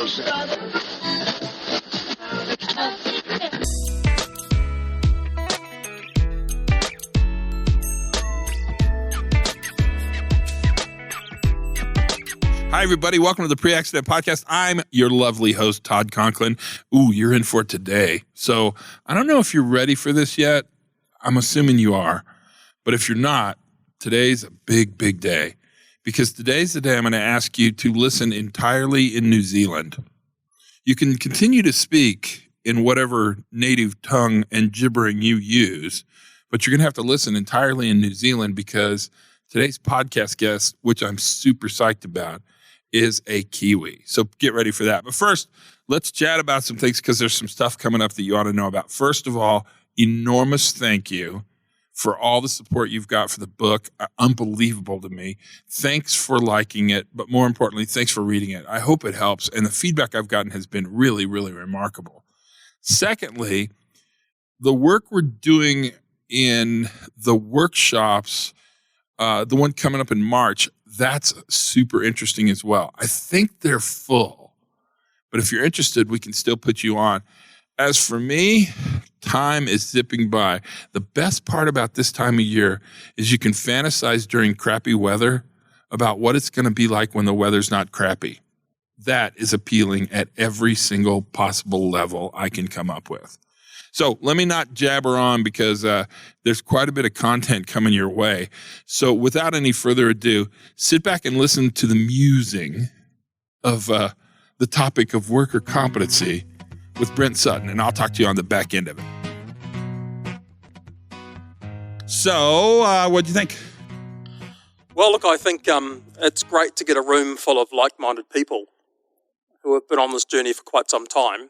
Hi, everybody. Welcome to the Pre-Accident Podcast. I'm your lovely host, Todd Conklin. Ooh, you're in for today. So I don't know if you're ready for this yet. I'm assuming you are. But if you're not, today's a big, big day. Because today's the day I'm going to ask you to listen entirely in New Zealand. You can continue to speak in whatever native tongue and gibbering you use, but you're going to have to listen entirely in New Zealand because today's podcast guest, which I'm super psyched about, is a Kiwi. So get ready for that. But first, let's chat about some things because there's some stuff coming up that you ought to know about. First of all, enormous thank you for all the support you've got for the book. Unbelievable to me. Thanks for liking it, but more importantly, thanks for reading it. I hope it helps. And the feedback I've gotten has been really, really remarkable. Secondly, the work we're doing in the workshops, the one coming up in March, that's super interesting as well. I think they're full, but if you're interested, we can still put you on. As for me, time is zipping by. The best part about this time of year is you can fantasize during crappy weather about what it's going to be like when the weather's not crappy. That is appealing at every single possible level I can come up with. So let me not jabber on because there's quite a bit of content coming your way. So without any further ado, sit back and listen to the musing of the topic of worker competency with Brent Sutton, and I'll talk to you on the back end of it. So what'd you think? Well, look, I think it's great to get a room full of like-minded people who have been on this journey for quite some time.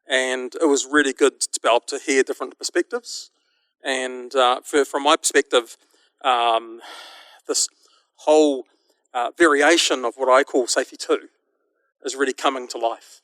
And it was really good to be able to hear different perspectives. And from my perspective, this whole variation of what I call Safety 2 is really coming to life.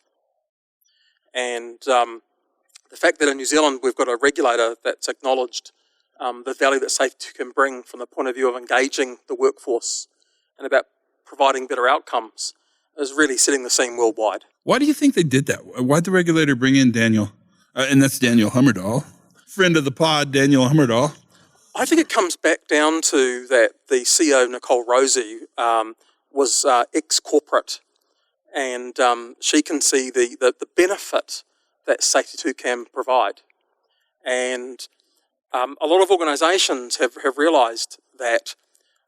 And the fact that in New Zealand we've got a regulator that's acknowledged the value that Safety 2 can bring from the point of view of engaging the workforce and about providing better outcomes is really setting the scene worldwide. Why do you think they did that? Why'd the regulator bring in Daniel? And that's Daniel Hummerdahl, friend of the pod, Daniel Hummerdahl. I think it comes back down to that the CEO, Nicole Rosie, was ex-corporate, and she can see the benefit that Safety 2 can provide. And a lot of organisations have realised that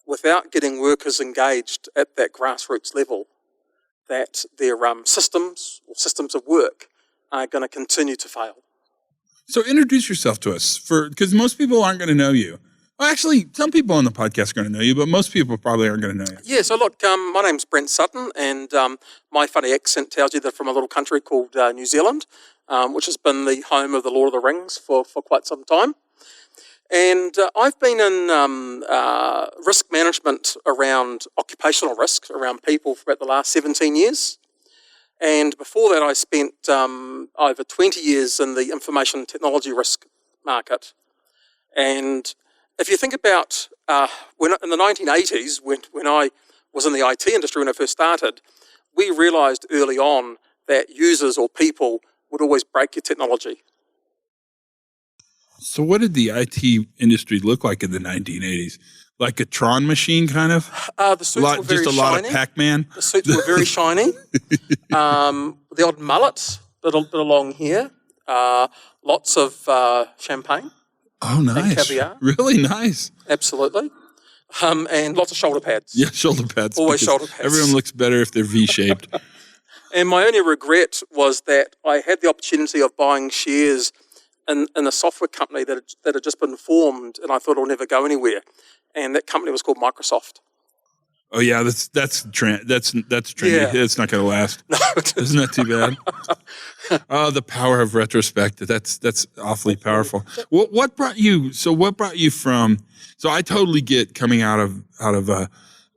without getting workers engaged at that grassroots level, that their systems or systems of work are going to continue to fail. So introduce yourself to us, because most people aren't going to know you. Well, actually, some people on the podcast are going to know you, but most people probably aren't going to know you. Yeah, so look, my name's Brent Sutton, and my funny accent tells you that I'm from a little country called New Zealand, which has been the home of the Lord of the Rings for quite some time. And I've been in risk management around occupational risk, around people for about the last 17 years. And before that, I spent over 20 years in the information technology risk market. And if you think about when in the 1980s, when I was in the IT industry when I first started, we realised early on that users or people would always break your technology. So what did the IT industry look like in the 1980s? Like a Tron machine, kind of? The suits were very shiny. Just a lot of Pac-Man? The suits were very shiny. The odd mullet, bit along here. Lots of champagne. Oh, nice. And caviar. Really nice. Absolutely. And lots of shoulder pads. Yeah, shoulder pads. Always shoulder pads. Everyone looks better if they're V-shaped. And my only regret was that I had the opportunity of buying shares in a software company that had just been formed, and I thought it'll never go anywhere. And that company was called Microsoft. Oh yeah, that's trendy. Yeah. It's not going to last. No, isn't that too bad? Oh, the power of retrospect. That's awfully powerful. What brought you? So what brought you from? So I totally get coming out of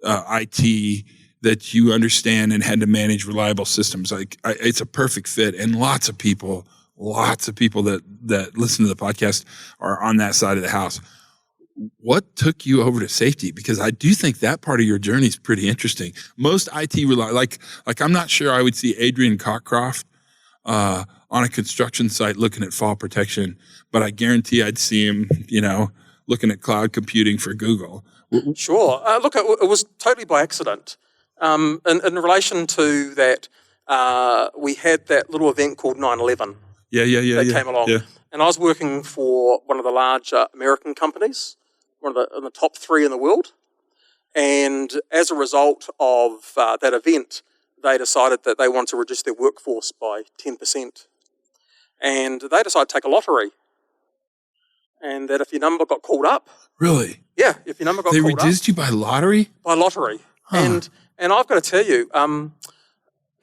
IT that you understand and had to manage reliable systems. It's a perfect fit, and lots of people that listen to the podcast are on that side of the house. what took you over to safety? Because I do think that part of your journey is pretty interesting. Most IT like I'm not sure I would see Adrian Cockcroft on a construction site looking at fall protection, but I guarantee I'd see him, looking at cloud computing for Google. Sure. Look, it was totally by accident. In relation to that, we had that little event called 9/11. That came along. Yeah. And I was working for one of the larger American companies, one of the top 3 in the world. And as a result of that event, they decided that they wanted to reduce their workforce by 10%. And they decided to take a lottery. And that if your number got called up... Really? Yeah, if your number got called up... They reduced you by lottery? By lottery. Huh. And I've got to tell you,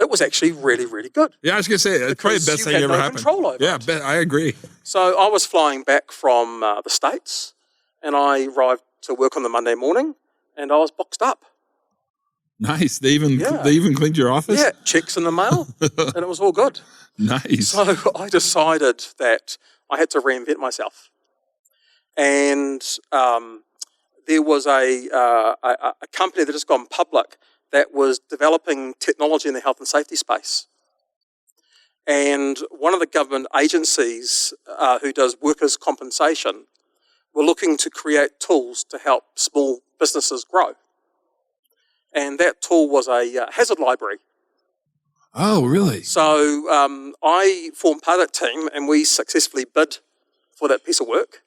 it was actually really, really good. Yeah, I was going to say, it's probably the best thing ever happened. Control over yeah, it. I agree. So I was flying back from the States, and I arrived to work on the Monday morning, and I was boxed up. Nice. They even cleaned your office? Yeah, checks in the mail, and it was all good. Nice. So I decided that I had to reinvent myself. And there was a company that has gone public that was developing technology in the health and safety space. And one of the government agencies who does workers' compensation were looking to create tools to help small businesses grow. And that tool was a hazard library. Oh, really? So I formed part of that team, and we successfully bid for that piece of work.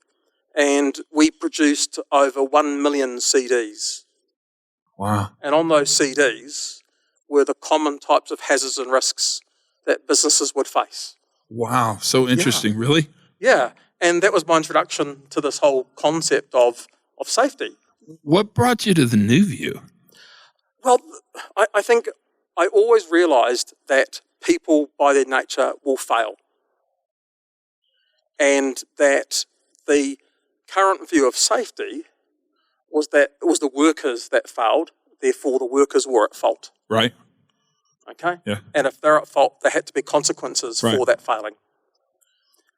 And we produced over 1 million CDs. Wow. And on those CDs were the common types of hazards and risks that businesses would face. Wow. So interesting. Yeah. Really? Yeah. And that was my introduction to this whole concept of safety. What brought you to the New View? Well, I think I always realized that people by their nature will fail. And that the current view of safety was that it was the workers that failed, therefore the workers were at fault. Right. Okay? Yeah. And if they're at fault, there had to be consequences for that failing.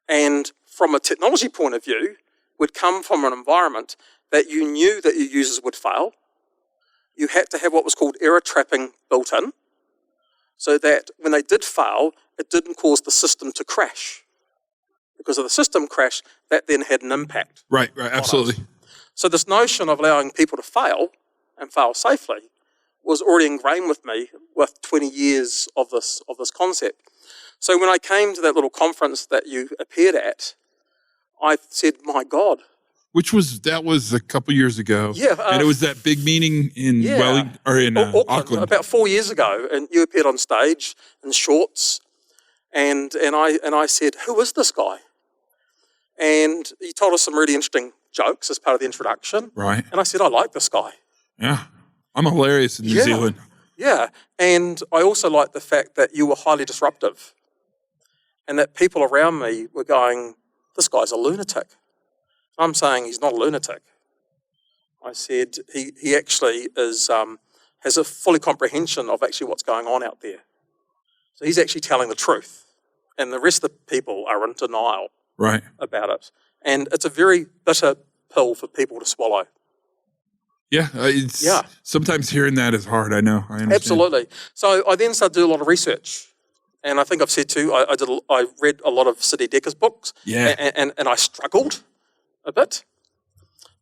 And from a technology point of view, would come from an environment that you knew that your users would fail. You had to have what was called error trapping built in, so that when they did fail, it didn't cause the system to crash. Because of the system crash, that then had an impact. Right, absolutely. So this notion of allowing people to fail and fail safely was already ingrained with me with 20 years of this concept. So when I came to that little conference that you appeared at, I said, my God. That was a couple years ago. Yeah. And it was that big meeting in Wellington, or in Auckland. About 4 years ago, and you appeared on stage in shorts, and I said, who is this guy? And he told us some really interesting jokes as part of the introduction. Right. And I said, I like this guy. Yeah. I'm hilarious in New Zealand. Yeah. And I also like the fact that you were highly disruptive and that people around me were going, this guy's a lunatic. I'm saying he's not a lunatic. I said he actually is has a fully comprehension of actually what's going on out there. So he's actually telling the truth. And the rest of the people are in denial about it. And it's a very bitter pill for people to swallow. Yeah. Sometimes hearing that is hard, I know. I understand. Absolutely. So I then started to do a lot of research. And I think I've said too, I read a lot of Sidney Decker's books. Yeah. And I struggled a bit.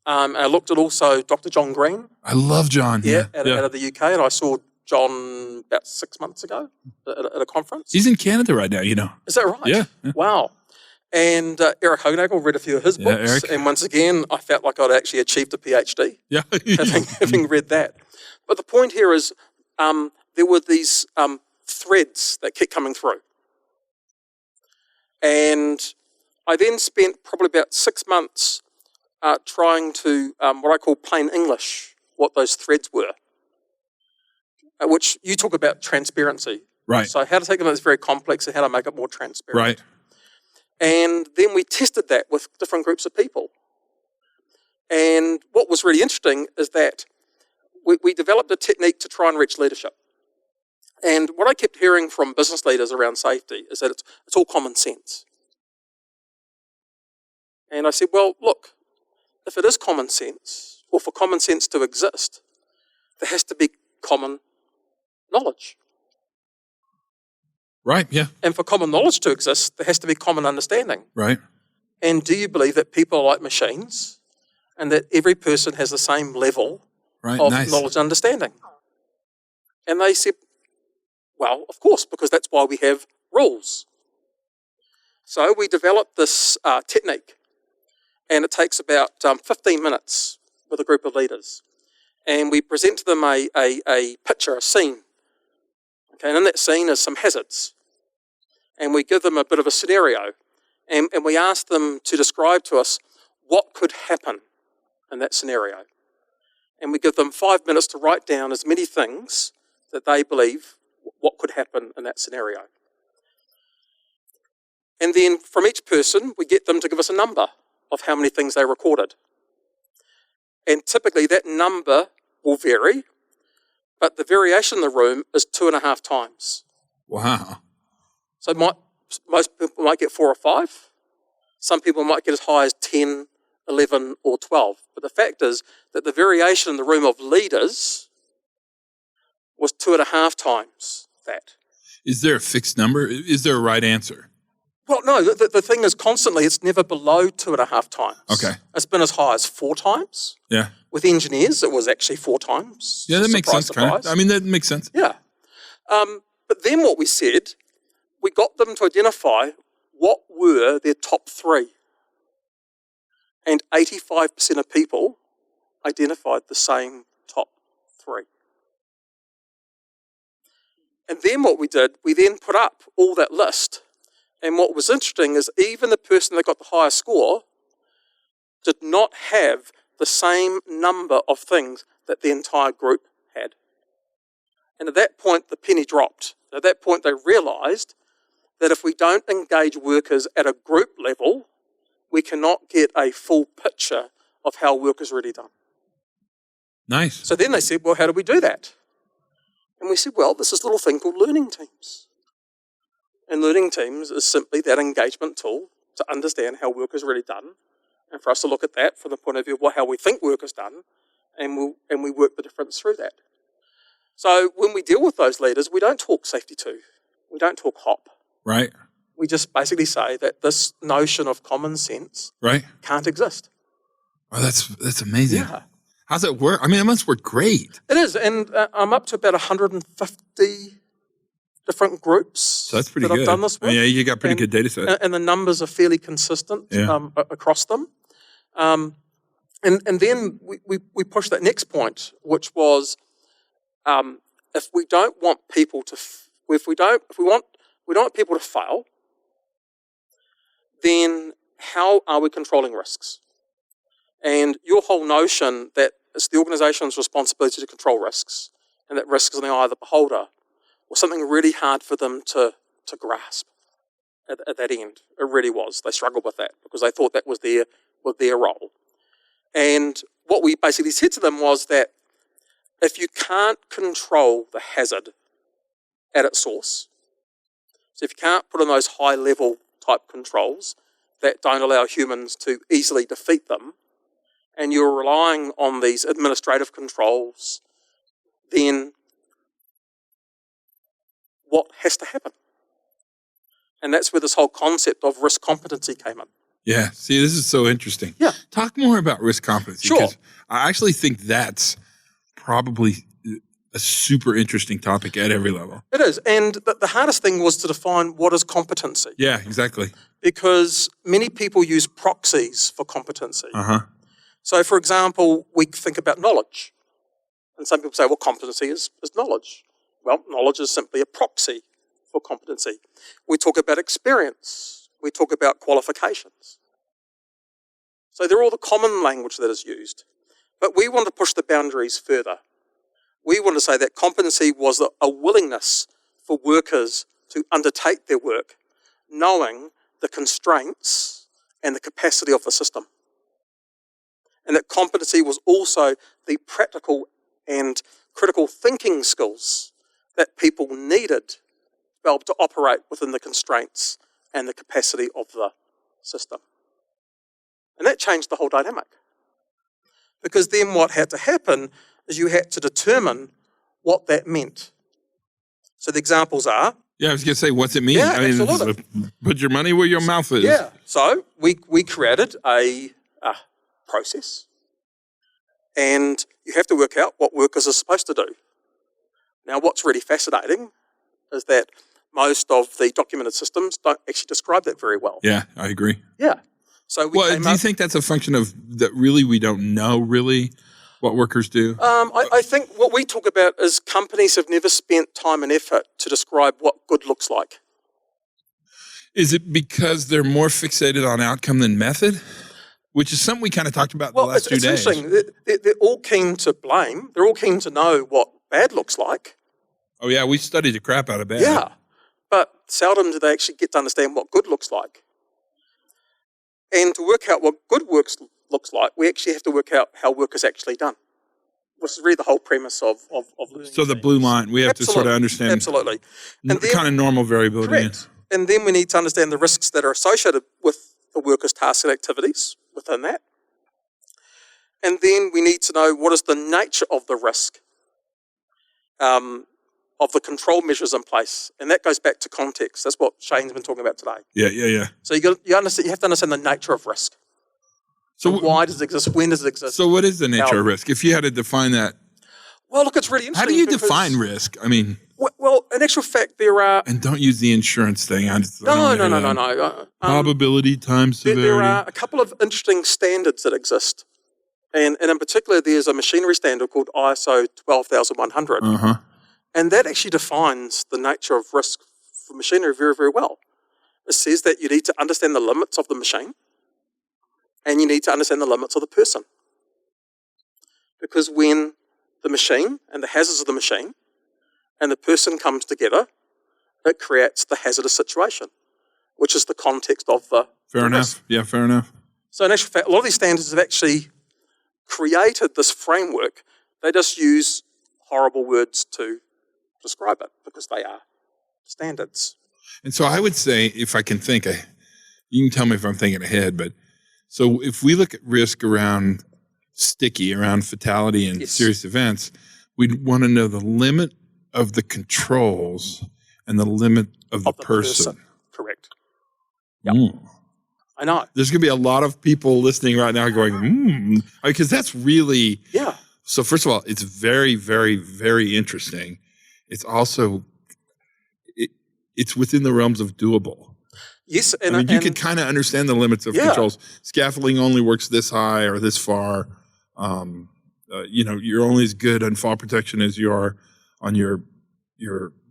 I looked at also Dr. John Green. I love John. Out of the UK. And I saw John about 6 months ago at a conference. He's in Canada right now, Is that right? Yeah. Wow. And Eric Hognagel, read a few of his books. Eric. And once again, I felt like I'd actually achieved a PhD. Yeah. having read that. But the point here is there were these threads that kept coming through. And I then spent probably about 6 months trying to, what I call plain English, what those threads were. Which you talk about transparency. Right. So how to take them that's very complex and how to make it more transparent. Right. And then we tested that with different groups of people. And what was really interesting is that we developed a technique to try and reach leadership. And what I kept hearing from business leaders around safety is that it's all common sense. And I said, well, look, if it is common sense, or for common sense to exist, there has to be common knowledge. Right, yeah. And for common knowledge to exist, there has to be common understanding. Right. And do you believe that people are like machines and that every person has the same level of knowledge and understanding? And they said, well, of course, because that's why we have rules. So we developed this technique, and it takes about 15 minutes with a group of leaders. And we present to them a picture, a scene. Okay, and in that scene is some hazards. And we give them a bit of a scenario. And we ask them to describe to us what could happen in that scenario. And we give them 5 minutes to write down as many things that they believe what could happen in that scenario. And then from each person, we get them to give us a number of how many things they recorded. And typically that number will vary, but the variation in the room is 2.5 times. Wow. So most people might get 4 or 5. Some people might get as high as 10, 11, or 12. But the fact is that the variation in the room of leaders was 2.5 times that. Is there a fixed number? Is there a right answer? Well, no, the thing is constantly it's never below 2.5 times. Okay. It's been as high as 4 times. Yeah. With engineers, it was actually 4 times. Yeah, that makes sense. Surprise. Kind of. I mean, that makes sense. Yeah. But then what we said, we got them to identify what were their top 3. And 85% of people identified the same top 3. And then what we did, we then put up all that list. And what was interesting is even the person that got the highest score did not have the same number of things that the entire group had. And at that point, the penny dropped. At that point, they realised that if we don't engage workers at a group level, we cannot get a full picture of how work is really done. Nice. So then they said, well, how do we do that? And we said, well, there's this little thing called learning teams. And learning teams is simply that engagement tool to understand how work is really done, and for us to look at that from the point of view of how we think work is done, and we work the difference through that. So when we deal with those leaders, we don't talk safety 2. We don't talk HOP. Right. We just basically say that this notion of common sense can't exist. Oh, that's amazing. Yeah. How's it work? I mean, it must work great. It is, and I'm up to about 150 different groups. So that's pretty that good. I've done this with. Yeah, you got pretty good data set. And the numbers are fairly consistent across them. And then we pushed that next point, which was if we don't want people to we don't want people to fail, then how are we controlling risks? And your whole notion that it's the organisation's responsibility to control risks, and that risk is in the eye of the beholder, was something really hard for them to grasp at that end. It really was. They struggled with that because they thought that was their role. And what we basically said to them was that if you can't control the hazard at its source, so if you can't put in those high-level type controls that don't allow humans to easily defeat them, and you're relying on these administrative controls, then what has to happen? And that's where this whole concept of risk competency came in. Yeah. See, this is so interesting. Yeah. Talk more about risk competency. Sure. I actually think that's probably a super interesting topic at every level. It is. And the hardest thing was to define what is competency. Yeah, exactly. Because many people use proxies for competency. Uh-huh. So, for example, we think about knowledge. And some people say, well, competency is knowledge. Well, knowledge is simply a proxy for competency. We talk about experience. We talk about qualifications. So they're all the common language that is used. But we want to push the boundaries further. We want to say that competency was a willingness for workers to undertake their work, knowing the constraints and the capacity of the system. And that competency was also the practical and critical thinking skills that people needed to be able to operate within the constraints and the capacity of the system. And that changed the whole dynamic. Because then what had to happen is you had to determine what that meant. So the examples are... Yeah, I was going to say, what's it mean? Yeah, I mean, absolutely. Put your money where your mouth is. Yeah. So we created a process, and you have to work out what workers are supposed to do. Now, what's really fascinating is that most of the documented systems don't actually describe that very well. Yeah, I agree. Yeah. So do you think that's a function of that really we don't know really what workers do? I think what we talk about is companies have never spent time and effort to describe what good looks like. Is it because they're more fixated on outcome than method? Which is something we kind of talked about the last 2 days. It's interesting. They're all keen to blame. They're all keen to know what bad looks like. Oh, yeah, we studied the crap out of bad. Yeah, but seldom do they actually get to understand what good looks like. And to work out what good looks like, we actually have to work out how work is actually done, which is really the whole premise of learning. So the blue line, we have to sort of understand. Absolutely. And then, kind of normal variability. Correct. And then we need to understand the risks that are associated with the worker's tasks and activities within that. And then we need to know what is the nature of the risk, of the control measures in place. And that goes back to context. That's what Shane's been talking about today. Yeah. So you have to understand the nature of risk. So why does it exist? When does it exist? So what is the nature of risk? If you had to define that. Well, look, it's really interesting. How do you define risk? I mean. Well, in actual fact, there are... And don't use the insurance thing. No. Probability times severity. There are a couple of interesting standards that exist. And in particular, there's a machinery standard called ISO 12100. Uh-huh. And that actually defines the nature of risk for machinery very, very well. It says that you need to understand the limits of the machine, and you need to understand the limits of the person. Because when the machine and the hazards of the machine and the person comes together, it creates the hazardous situation, which is the context of the Fair enough. risk. Yeah, fair enough. So in actual fact, a lot of these standards have actually created this framework. They just use horrible words to describe it because they are standards. And so I would say, if I can think, you can tell me if I'm thinking ahead, but so if we look at risk around fatality and serious events, we'd want to know the limit of the controls and the limit of the person. Correct. Yep. I know. There's going to be a lot of people listening right now going, because that's really... Yeah. So first of all, it's very, very, very interesting. It's also, it's within the realms of doable. Yes. And I mean, you could kind of understand the limits of controls. Scaffolding only works this high or this far. You're only as good on fall protection as you are on your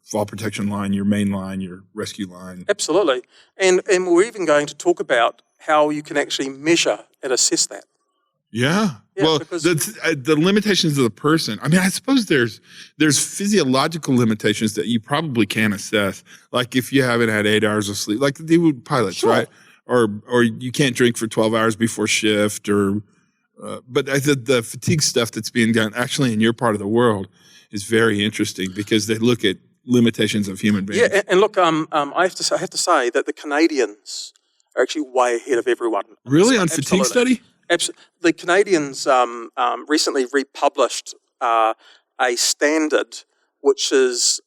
fall protection line, your main line, your rescue line. Absolutely. And we're even going to talk about how you can actually measure and assess that. Yeah. Well, the limitations of the person. I mean, I suppose there's physiological limitations that you probably can assess. Like if you haven't had 8 hours of sleep, like they would pilots, right? Or you can't drink for 12 hours before shift, but the fatigue stuff that's being done actually in your part of the world is very interesting because they look at limitations of human beings. Yeah, and look, I have to say that the Canadians are actually way ahead of everyone. Really, on fatigue study? The Canadians recently republished a standard which is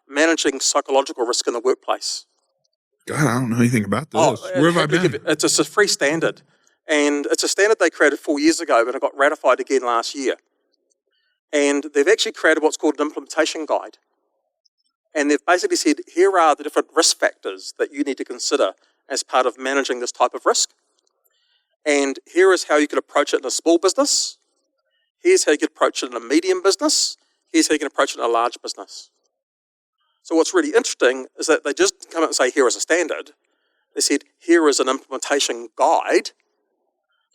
managing psychological risk in the workplace. God, I don't know anything about this. Where have I been? It's a free standard. And it's a standard they created 4 years ago, but it got ratified again last year. And they've actually created what's called an implementation guide. And they've basically said, here are the different risk factors that you need to consider as part of managing this type of risk. And here is how you could approach it in a small business. Here's how you could approach it in a medium business. Here's how you can approach it in a large business. So what's really interesting is that they just come out and say, here is a standard. They said, here is an implementation guide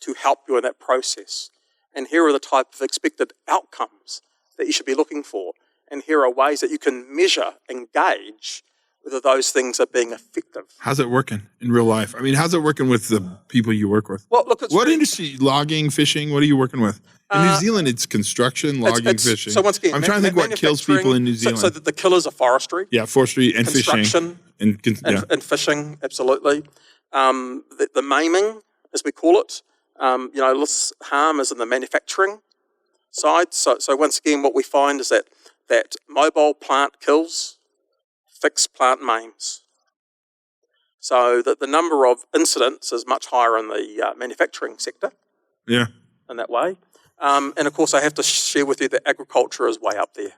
to help you in that process. And here are the type of expected outcomes that you should be looking for. And here are ways that you can measure and gauge whether those things are being effective. How's it working in real life? I mean, how's it working with the people you work with? Well, look, what industry? Logging, fishing? What are you working with? In New Zealand, it's construction, logging, fishing. So once again, I'm trying to think what kills people in New Zealand. So the killers are forestry. Yeah, forestry and construction, fishing. And fishing, absolutely. The maiming, as we call it, Less harm is in the manufacturing side. So once again, what we find is that mobile plant kills, fixed plant maims. So that the number of incidents is much higher in the manufacturing sector. Yeah. In that way. And of course, I have to share with you that agriculture is way up there.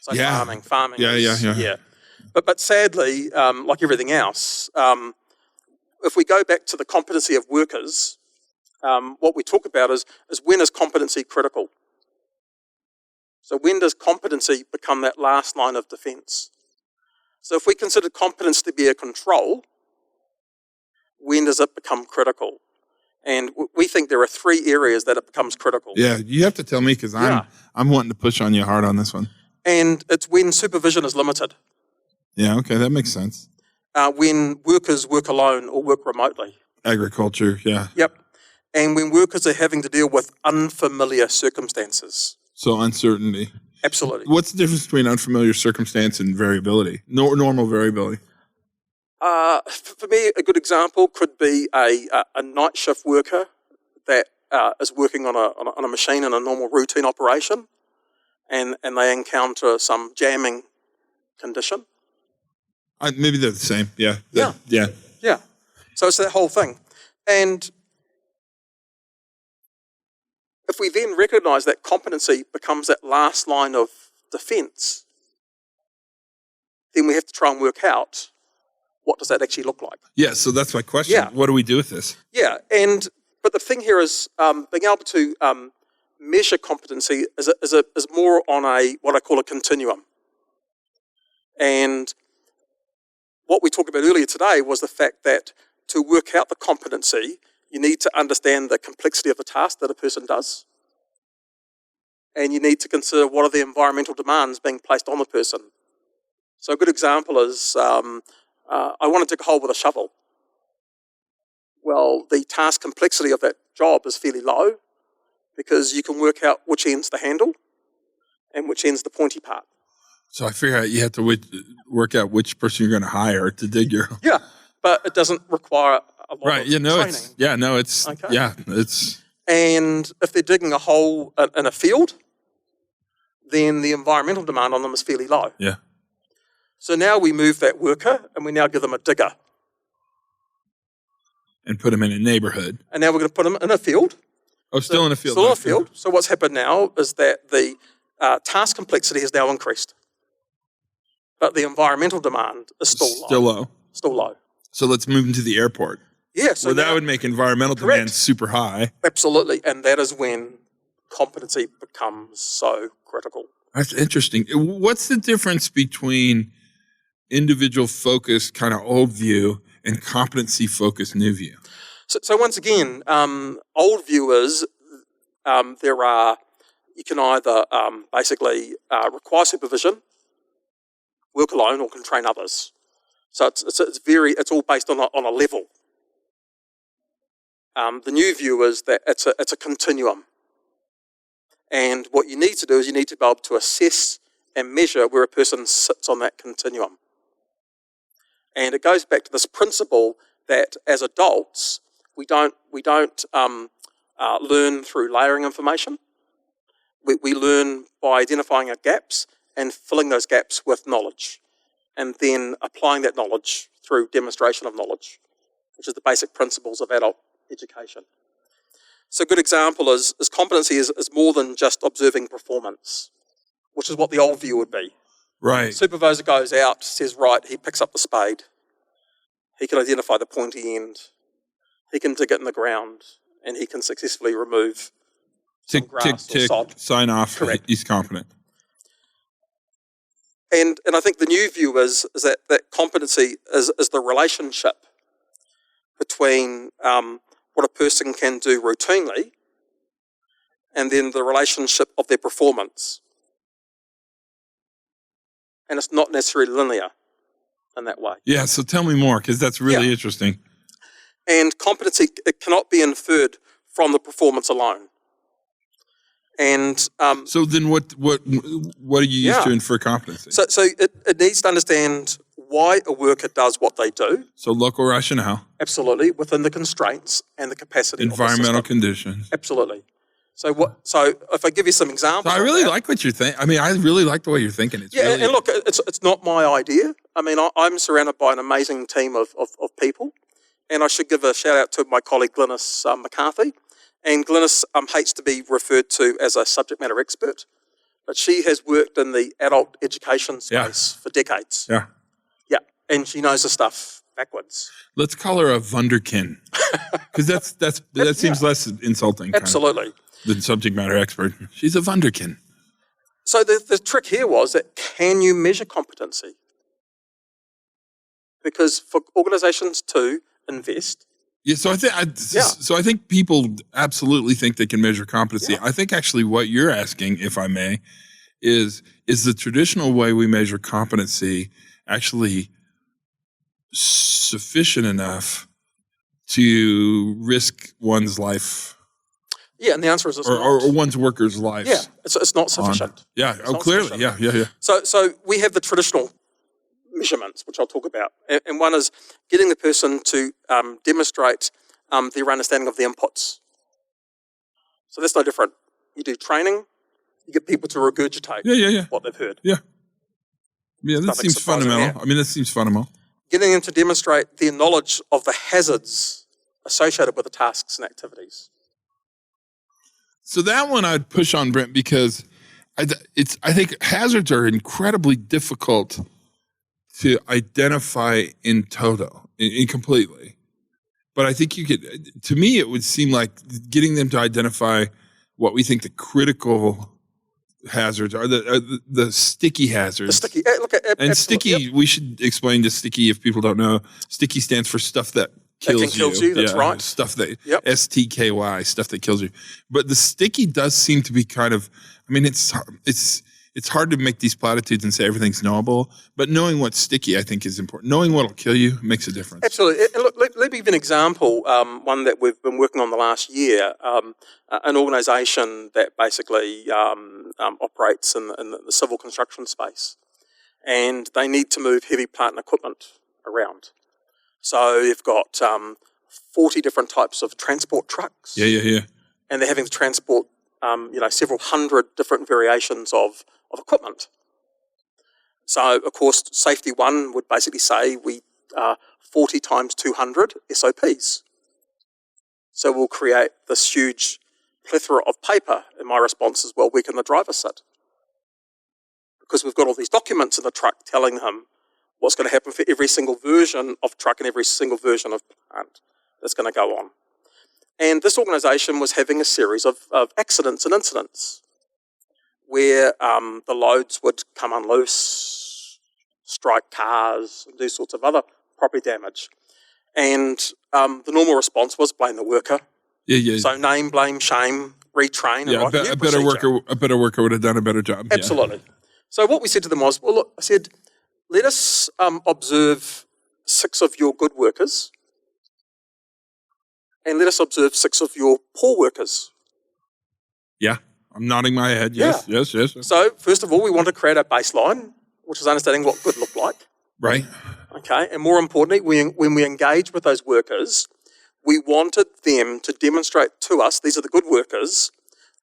So farming. Yeah. But sadly, like everything else, if we go back to the competency of workers, what we talk about is when is competency critical? So when does competency become that last line of defence? So if we consider competence to be a control, when does it become critical? And we think there are 3 areas that it becomes critical. Yeah, you have to tell me because I'm wanting to push on you hard on this one. And it's when supervision is limited. Yeah, okay, that makes sense. When workers work alone or work remotely. Agriculture, yeah. Yep. And when workers are having to deal with unfamiliar circumstances. So uncertainty. Absolutely. What's the difference between unfamiliar circumstance and variability? Normal variability. For me, a good example could be a night shift worker that is working on a machine in a normal routine operation, and they encounter some jamming condition. Maybe they're the same. Yeah. Yeah. So it's that whole thing. And if we then recognise that competency becomes that last line of defence, then we have to try and work out what does that actually look like. Yeah, so that's my question. Yeah. What do we do with this? Yeah, but the thing here is being able to measure competency is more on what I call a continuum. And what we talked about earlier today was the fact that to work out the competency, you need to understand the complexity of the task that a person does. And you need to consider what are the environmental demands being placed on the person. So a good example is, I want to dig a hole with a shovel. Well, the task complexity of that job is fairly low because you can work out which end's the handle and which end's the pointy part. So I figure out you have to work out which person you're going to hire to dig your... Yeah, but it doesn't require a lot of training. It's... And if they're digging a hole in a field, then the environmental demand on them is fairly low. Yeah. So now we move that worker and we now give them a digger. And put them in a neighborhood. And now we're going to put them in a field. Oh, still in a field. Still in a field. So what's happened now is that the task complexity has now increased. But the environmental demand is still low. Still low. So let's move into the airport. Yeah. So that would make environmental demand super high. Absolutely. And that is when competency becomes so critical. That's interesting. What's the difference between individual focused kind of old view and competency focused new view? So once again, old view is you can either basically require supervision, work alone, or can train others. So it's all based on a level. The new view is that it's a continuum. And what you need to do is you need to be able to assess and measure where a person sits on that continuum. And it goes back to this principle that as adults, we don't learn through layering information. We learn by identifying our gaps and filling those gaps with knowledge, and then applying that knowledge through demonstration of knowledge, which is the basic principles of adult education. So a good example is competency is more than just observing performance, which is what the old view would be. Right. The supervisor goes out, says, right, he picks up the spade. He can identify the pointy end. He can dig it in the ground, and he can successfully remove some grass or sod. Sign off. Correct. He's competent. And I think the new view is that competency is the relationship between what a person can do routinely and then the relationship of their performance. And it's not necessarily linear in that way. Yeah, so tell me more, because that's really interesting. And competency, it cannot be inferred from the performance alone. And so then what do you use to infer competency? So it needs to understand why a worker does what they do. So local rationale. Absolutely, within the constraints and the capacity environmental of the system. conditions. Absolutely. So if I give you some examples, So I really like what you're thinking. I mean, I really like the way you're thinking. It's really, and look, it's not my idea. I mean, I'm surrounded by an amazing team of people, and I should give a shout out to my colleague Glynis McCarthy. And Glynis hates to be referred to as a subject matter expert, but she has worked in the adult education space for decades. Yeah. Yeah, and she knows the stuff backwards. Let's call her a wunderkind, because that seems less insulting. Absolutely. Than subject matter expert. She's a wunderkind. So the trick here was that can you measure competency? Because for organisations to invest. Yeah, so I think people absolutely think they can measure competency. Yeah. I think actually what you're asking, if I may, is the traditional way we measure competency actually sufficient enough to risk one's life? Yeah, and the answer is it's not. Or one's worker's life. Yeah, it's not sufficient. Clearly. Yeah. So we have the traditional measurements, which I'll talk about. And one is getting the person to demonstrate their understanding of the inputs. So that's no different. You do training, you get people to regurgitate what they've heard. Yeah, that seems fundamental. There. I mean, that seems fundamental. Getting them to demonstrate their knowledge of the hazards associated with the tasks and activities. So that one I'd push on, Brent, because I think hazards are incredibly difficult to identify in toto, completely. But I think to me, it would seem like getting them to identify what we think the critical hazards are, the sticky hazards. The sticky, sticky, we should explain to sticky if people don't know. Sticky stands for stuff that kills you. That's right. Stuff that STKY, stuff that kills you. But the sticky does seem to be kind of. I mean, it's hard to make these platitudes and say everything's knowable, but knowing what's sticky, I think, is important. Knowing what'll kill you makes a difference. Absolutely. And look, let me give an example. One that we've been working on the last year. An organisation that basically operates in the civil construction space, and they need to move heavy plant and equipment around. So you've got 40 different types of transport trucks. Yeah. And they're having to transport, several hundred different variations of equipment. So, of course, Safety 1 would basically say 40 times 200 SOPs. So we'll create this huge plethora of paper, and my response is, well, where can the driver sit? Because we've got all these documents in the truck telling him what's going to happen for every single version of truck and every single version of plant that's going to go on. And this organisation was having a series of accidents and incidents where the loads would come unloose, strike cars, and do sorts of other property damage. And the normal response was blame the worker. Yeah. So name, blame, shame, retrain. Yeah, and a better worker would have done a better job. Absolutely. Yeah. So what we said to them was, well, look, I said, let us observe 6 of your good workers and let us observe 6 of your poor workers. Yeah, I'm nodding my head. Yes. So first of all, we want to create a baseline, which is understanding what good looked like. Right. Okay, and more importantly, when we engage with those workers, we wanted them to demonstrate to us, these are the good workers,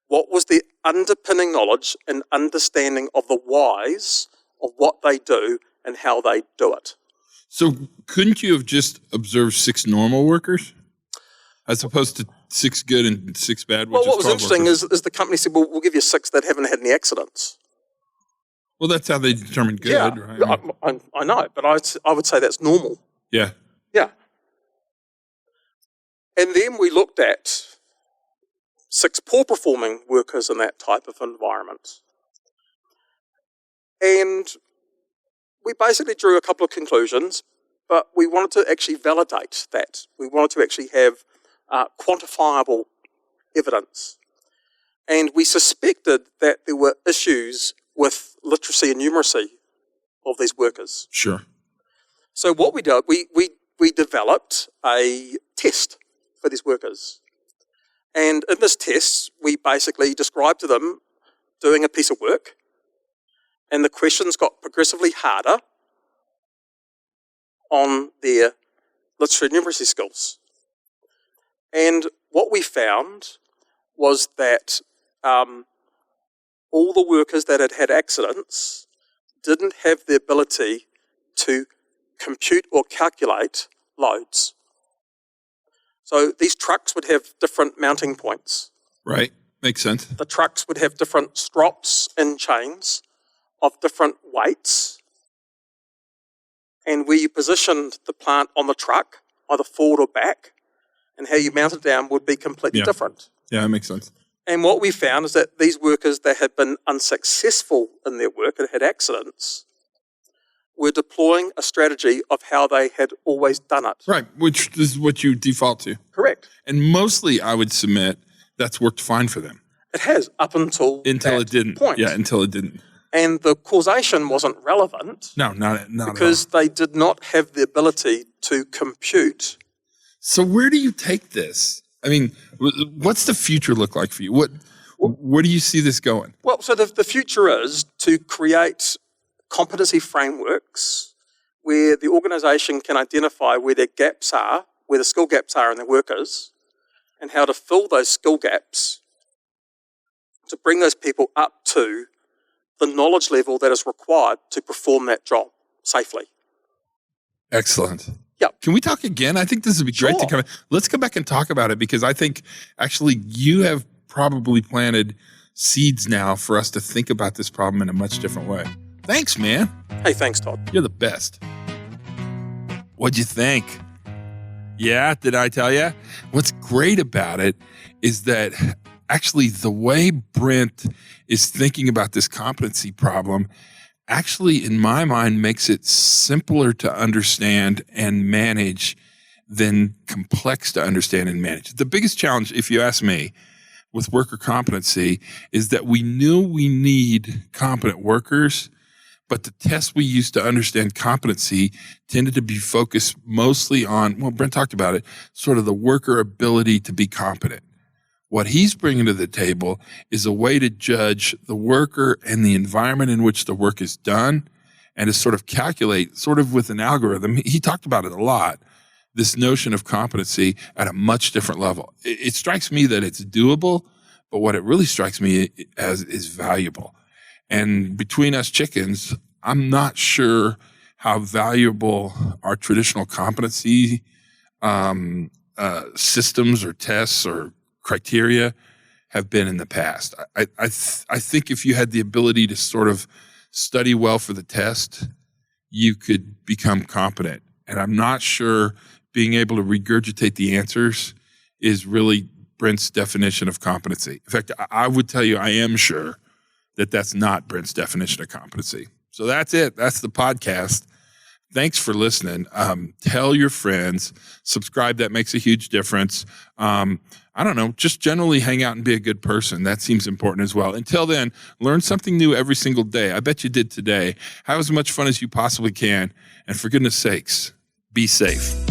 what was their underpinning knowledge and understanding of the whys of what they do and how they do it. So couldn't you have just observed 6 normal workers as opposed to 6 good and 6 bad? Well, what was interesting is the company said, well, we'll give you 6 that haven't had any accidents. Well, that's how they determine good, right? I know, but I would say that's normal. Yeah. Yeah. And then we looked at 6 poor-performing workers in that type of environment. And we basically drew a couple of conclusions, but we wanted to actually validate that. We wanted to actually have quantifiable evidence. And we suspected that there were issues with literacy and numeracy of these workers. Sure. So what we did, we developed a test for these workers. And in this test, we basically described to them doing a piece of work, and the questions got progressively harder on their literary and numeracy skills. And what we found was that all the workers that had had accidents didn't have the ability to compute or calculate loads. So these trucks would have different mounting points. Right. Makes sense. The trucks would have different strops and chains of different weights. And where you positioned the plant on the truck, either forward or back, and how you mounted it down would be completely different. Yeah, that makes sense. And what we found is that these workers that had been unsuccessful in their work and had accidents were deploying a strategy of how they had always done it. Right, which is what you default to. Correct. And mostly, I would submit, that's worked fine for them. It has, up until it didn't. Point. Yeah, until it didn't. And the causation wasn't relevant. No, not because they did not have the ability to compute. So where do you take this? I mean, what's the future look like for you? Where do you see this going? Well, so the future is to create competency frameworks where the organisation can identify where their gaps are, where the skill gaps are in their workers, and how to fill those skill gaps to bring those people up to the knowledge level that is required to perform that job safely. Excellent. Yep. Can we talk again? I think this would be great to come. Let's go back and talk about it, because I think actually you have probably planted seeds now for us to think about this problem in a much different way. Thanks, man. Hey, thanks, Todd. You're the best. What'd you think? Yeah, did I tell you? What's great about it is that actually the way Brent is thinking about this competency problem actually, in my mind, makes it simpler to understand and manage than complex to understand and manage. The biggest challenge, if you ask me, with worker competency is that we knew we need competent workers, but the tests we used to understand competency tended to be focused mostly on, well, Brent talked about it, sort of the worker ability to be competent. What he's bringing to the table is a way to judge the worker and the environment in which the work is done, and to sort of calculate, sort of with an algorithm. He talked about it a lot, this notion of competency at a much different level. It strikes me that it's doable, but what it really strikes me as is valuable. And between us chickens, I'm not sure how valuable our traditional competency systems or tests or criteria have been in the past. I think if you had the ability to sort of study well for the test, you could become competent. And I'm not sure being able to regurgitate the answers is really Brent's definition of competency. In fact, I would tell you I am sure that that's not Brent's definition of competency. So that's it. That's the podcast. Thanks for listening. Tell your friends, subscribe. That makes a huge difference. I don't know, just generally hang out and be a good person. That seems important as well. Until then, learn something new every single day. I bet you did today. Have as much fun as you possibly can. And for goodness sakes, be safe.